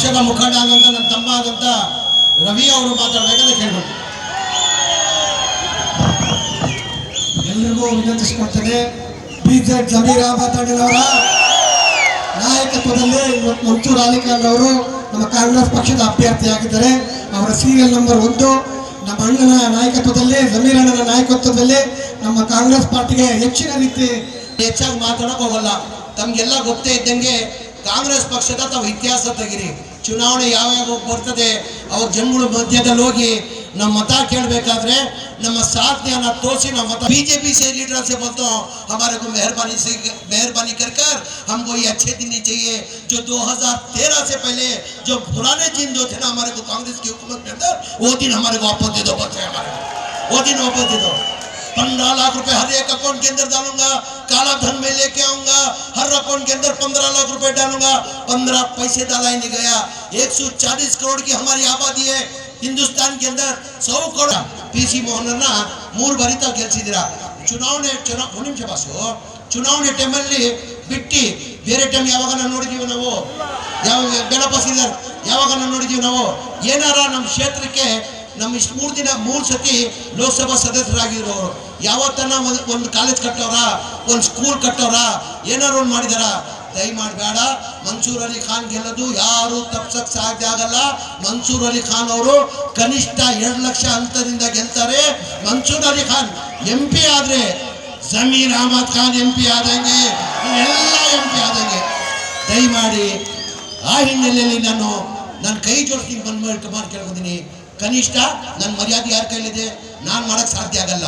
ಪಕ್ಷದ ಮುಖಂಡ ಆದಂತ ನನ್ನ ತಮ್ಮ ಆದಂತ ರವಿ ಅವರು ಮಾತಾಡಬೇಕಂತ ಕೇಳ್ಬೋದು. ಎಲ್ರಿಗೂ ವಿನಂತಿಸಿಕೊಳ್ತೇನೆ. ಬಿಜೆಪಿ ಜಮೀರ್ ಅಹಮದ್ ಅವರ ನಾಯಕತ್ವದಲ್ಲಿ ಇವತ್ತು ಮನ್ಸೂರ್ ಅಲಿ ಖಾನ್ ಅವರು ನಮ್ಮ ಕಾಂಗ್ರೆಸ್ ಪಕ್ಷದ ಅಭ್ಯರ್ಥಿಯಾಗಿದ್ದಾರೆ. ಅವರ ಸೀರಿಯಲ್ ನಂಬರ್ 1. ನಮ್ಮ ಅಣ್ಣನ ನಾಯಕತ್ವದಲ್ಲಿ, ಜಮೀರ್ ಅಣ್ಣನ ನಾಯಕತ್ವದಲ್ಲಿ ನಮ್ಮ ಕಾಂಗ್ರೆಸ್ ಪಾರ್ಟಿಗೆ ಹೆಚ್ಚಿನ ರೀತಿ ಹೆಚ್ಚಾಗಿ ಮಾತಾಡಕ್ ಹೋಗಲ್ಲ. ತಮ್ಗೆಲ್ಲ ಗೊತ್ತೇ ಇದ್ದಂಗೆ ಕಾಂಗ್ರೆಸ್ ಪಕ್ಷದ ತಾವು ಇತಿಹಾಸ ತೆಗಿರಿ. ಚುನಾವಣೆ ಯಾವ್ಯಾವ ಬರ್ತದೆ ಅವಾಗ ಜನಗಳ ಮಧ್ಯದಲ್ಲಿ ಹೋಗಿ ನಮ್ಮ ಮತ ಕೇಳಬೇಕಾದ್ರೆ ನಮ್ಮ ಸಾಧನೆಯನ್ನ ತೋರಿಸಿ ನಮ್ಮ मत बीजेपी से लीडर से बोलता हूँ हमारे को मेहरबानी कर हमको ये अच्छे दिन नहीं चाहिए जो 2013 से पहले जो पुराने दिन जो थे ना हमारे को कांग्रेस की हुकूमत के अंदर वो दिन हमारे को वापस दे दो बच्चे हमारे वो दिन वापस दे दो। 15 लाख रुपए हर एक अकाउंट के अंदर डालूंगा, काला धन में लेके आऊंगा, हर अकाउंट के अंदर 15 लाख रुपए डालूंगा। 15 पैसे डाला ही नहीं गया। 140 करोड़ की हमारी आबादी है हिंदुस्तान के अंदर। 100 करोड़ पीसी मोहन मूर बारी तक ಗೆಲ್ಲಿಸಿದಿರಾ. ಚುನಾವಣೆ ಟೈಮಲ್ಲಿ ಬಿಟ್ಟು ಬೇರೆ ಟೈಮ್ ಯಾವಾಗ ನೋಡಿದೀವಿ ನಾವು, ಯಾವ ಬೆಳಪಸಿದರ್ ಯಾವಾಗ ನೋಡಿದೀವಿ ನಾವು. ಏನಾರ ನಮ್ಮ ಕ್ಷೇತ್ರಕ್ಕೆ ನಮ್ಮ ಇಷ್ಟು 3 ಸತಿ ಲೋಕಸಭಾ ಸದಸ್ಯರಾಗಿದ್ರು ಅವರು ಯಾವತ್ತನ್ನ ಒಂದು ಕಾಲೇಜ್ ಕಟ್ಟವ್ರ, ಒಂದು ಸ್ಕೂಲ್ ಕಟ್ಟವ್ರ, ಏನಾರು ಒಂದು ಮಾಡಿದಾರ? ದಯಮಾಡಿ ಬೇಡ. ಮನ್ಸೂರ್ ಅಲಿ ಖಾನ್ ಗೆಲ್ಲೋದು ಯಾರು ತಪ್ಸಕ್ ಸಾಧ್ಯ ಆಗಲ್ಲ. ಮನ್ಸೂರ್ ಅಲಿ ಖಾನ್ ಅವರು ಕನಿಷ್ಠ 2 ಲಕ್ಷ ಅಂತದಿಂದ ಗೆಲ್ತಾರೆ. ಮನ್ಸೂರ್ ಅಲಿ ಖಾನ್ MP ಆದ್ರೆ ಜಮೀರ್ ಅಹಮದ್ ಖಾನ್ MP ಆದಂಗೆ, ಎಲ್ಲ MP ಆದಂಗೆ. ದಯಮಾಡಿ ಆ ಹಿನ್ನೆಲೆಯಲ್ಲಿ ನಾನು ಕೈ ಜೋಡಿಸಿ ಮಾಡಿ ಕೇಳ್ಕೊತೀನಿ. ಕನಿಷ್ಠ ನನ್ನ ಮರ್ಯಾದೆ ಯಾರ ಕೈಲಿದೆ, ನಾನು ಮಾಡಕ್ ಸಾಧ್ಯ ಆಗಲ್ಲ.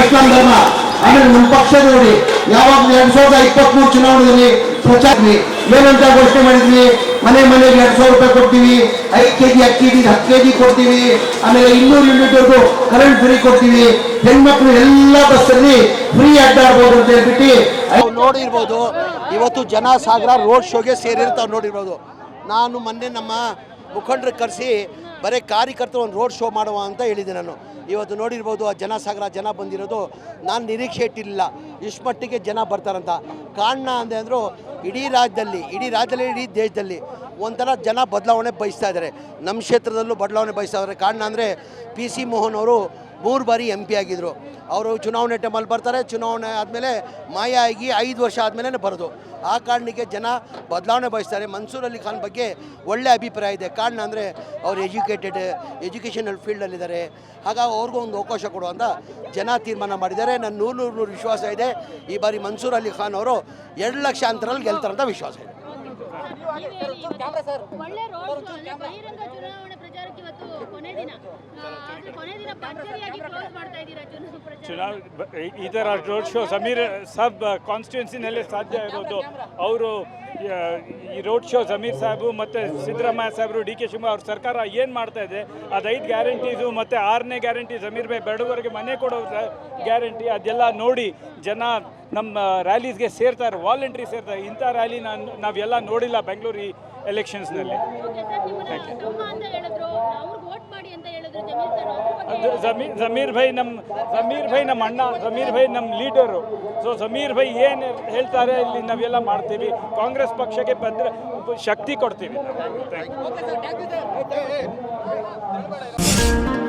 ಇಸ್ಲಾಂ ಧರ್ಮ ಆಮೇಲೆ ನಮ್ಮ ಪಕ್ಷ ನೋಡಿ ಯಾವಾಗ 2023 ಚುನಾವಣೆಯಲ್ಲಿ ಪ್ರಚಾರ ಏನಂತ ಘೋಷಣೆ ಮಾಡಿದ್ವಿ, ಮನೆಗೆ 2,000 ರೂಪಾಯಿ ಕೊಡ್ತೀವಿ, 5 kg ಅಕ್ಕಿ 10 kg ಕೊಡ್ತೀವಿ, ಆಮೇಲೆ 200 ಯೂನಿಟ್ವರೆಗೂ ಕರೆಂಟ್ ಫ್ರೀ ಕೊಡ್ತೀವಿ, ಹೆಣ್ಮಕ್ಳು ಎಲ್ಲ ಬಸ್ಸಲ್ಲಿ ಫ್ರೀ ಅಡ್ಡಾಡ್ಬೋದು ಅಂತ ಹೇಳ್ಬಿಟ್ಟು ನೋಡಿರ್ಬೋದು. ಇವತ್ತು ಜನ ಸಾಗರ ರೋಡ್ ಶೋಗೆ ಸೇರಿರ್ತಾವೆ ನೋಡಿರ್ಬೋದು. ನಾನು ಮೊನ್ನೆ ನಮ್ಮ ಮುಖಂಡರು ಕರೆಸಿ ಬರೀ ಕಾರ್ಯಕರ್ತರು ಒಂದು ರೋಡ್ ಶೋ ಮಾಡುವ ಅಂತ ಹೇಳಿದ್ದೆ ನಾನು. ಇವತ್ತು ನೋಡಿರ್ಬೋದು ಆ ಜನಸಾಗರ ಜನ ಬಂದಿರೋದು ನಾನು ನಿರೀಕ್ಷೆ ಇಟ್ಟಿರಲಿಲ್ಲ ಇಷ್ಟು ಮಟ್ಟಿಗೆ ಜನ ಬರ್ತಾರಂತ. ಕಾರಣ ಅಂದರು ಇಡೀ ರಾಜ್ಯದಲ್ಲಿ ಇಡೀ ದೇಶದಲ್ಲಿ ಒಂಥರ ಜನ ಬದಲಾವಣೆ ಬಯಸ್ತಾ ಇದ್ದಾರೆ. ನಮ್ಮ ಕ್ಷೇತ್ರದಲ್ಲೂ ಬದಲಾವಣೆ ಬಯಸ್ತಾ ಇದ್ದಾರೆ. ಕಾರಣ ಅಂದರೆ PC ಮೋಹನ್ ಅವರು 3 ಬಾರಿ MP ಆಗಿದ್ದರು. ಅವರು ಚುನಾವಣೆ ಟೈಮಲ್ಲಿ ಬರ್ತಾರೆ, ಚುನಾವಣೆ ಆದಮೇಲೆ ಮಾಯ ಆಗಿ 5 ವರ್ಷ ಆದಮೇಲೆ ಬರೋದು. ಆ ಕಾರಣಕ್ಕೆ ಜನ ಬದಲಾವಣೆ ಬಯಸ್ತಾರೆ. ಮನ್ಸೂರ್ ಅಲಿ ಖಾನ್ ಬಗ್ಗೆ ಒಳ್ಳೆ ಅಭಿಪ್ರಾಯ ಇದೆ. ಕಾರಣ ಅಂದರೆ ಅವರು ಎಜುಕೇಷನಲ್ ಫೀಲ್ಡಲ್ಲಿದ್ದಾರೆ. ಹಾಗಾಗಿ ಅವ್ರಿಗೂ ಒಂದು ಅವಕಾಶ ಕೊಡು ಅಂತ ಜನ ತೀರ್ಮಾನ ಮಾಡಿದ್ದಾರೆ. ನನ್ನ 100% ವಿಶ್ವಾಸ ಇದೆ ಈ ಬಾರಿ ಮನ್ಸೂರ್ ಅಲಿ ಖಾನ್ ಅವರು 2 ಲಕ್ಷ ಅಂತರಲ್ಲಿ ಗೆಲ್ತಾರಂತ ವಿಶ್ವಾಸ ಇದೆ. ಈ ಥರ ರೋಡ್ ಶೋ ಸಮೀರ್ ಸಾಬ್ ಕಾನ್ಸ್ಟಿಟ್ಯೂನ್ಸಿನಲ್ಲೇ ಸಾಧ್ಯ ಇರೋದು. ಅವರು ಈ ರೋಡ್ ಶೋ ಸಮೀರ್ ಸಾಹೇಬು ಮತ್ತು ಸಿದ್ದರಾಮಯ್ಯ ಸಾಹೇಬರು, DK ಶಿವಕುಮಾರ್ ಅವ್ರ ಸರ್ಕಾರ ಏನು ಮಾಡ್ತಾ ಇದೆ, ಅದು 5 ಗ್ಯಾರಂಟೀಸು ಮತ್ತು 6ನೇ ಗ್ಯಾರಂಟಿ ಸಮೀರ್ ಭಾಯ್ ಬಡವರಿಗೆ ಮನೆ ಕೊಡೋ ಗ್ಯಾರಂಟಿ, ಅದೆಲ್ಲ ನೋಡಿ ಜನ ನಮ್ಮ ರ್ಯಾಲೀಸ್ಗೆ ಸೇರ್ತಾರೆ, ವಾಲಂಟ್ರಿ ಸೇರ್ತಾರೆ. ಇಂಥ ರ್ಯಾಲಿ ನಾವೆಲ್ಲ ನೋಡಿಲ್ಲ ಬೆಂಗಳೂರು ಈ ಎಲೆಕ್ಷನ್ಸ್ನಲ್ಲಿ. ಜಮೀರ್ ಭಾಯ್ ನಮ್ಮ ಅಣ್ಣ, ಜಮೀರ್ ಭಾಯ್ ನಮ್ಮ ಲೀಡರು. ಸೊ ಜಮೀರ್ ಭಾಯ್ ಏನು ಹೇಳ್ತಾರೆ ಇಲ್ಲಿ ನಾವೆಲ್ಲ ಮಾಡ್ತೀವಿ. ಕಾಂಗ್ರೆಸ್ ಪಕ್ಷಕ್ಕೆ ಶಕ್ತಿ ಕೊಡ್ತೀವಿ. Thank you.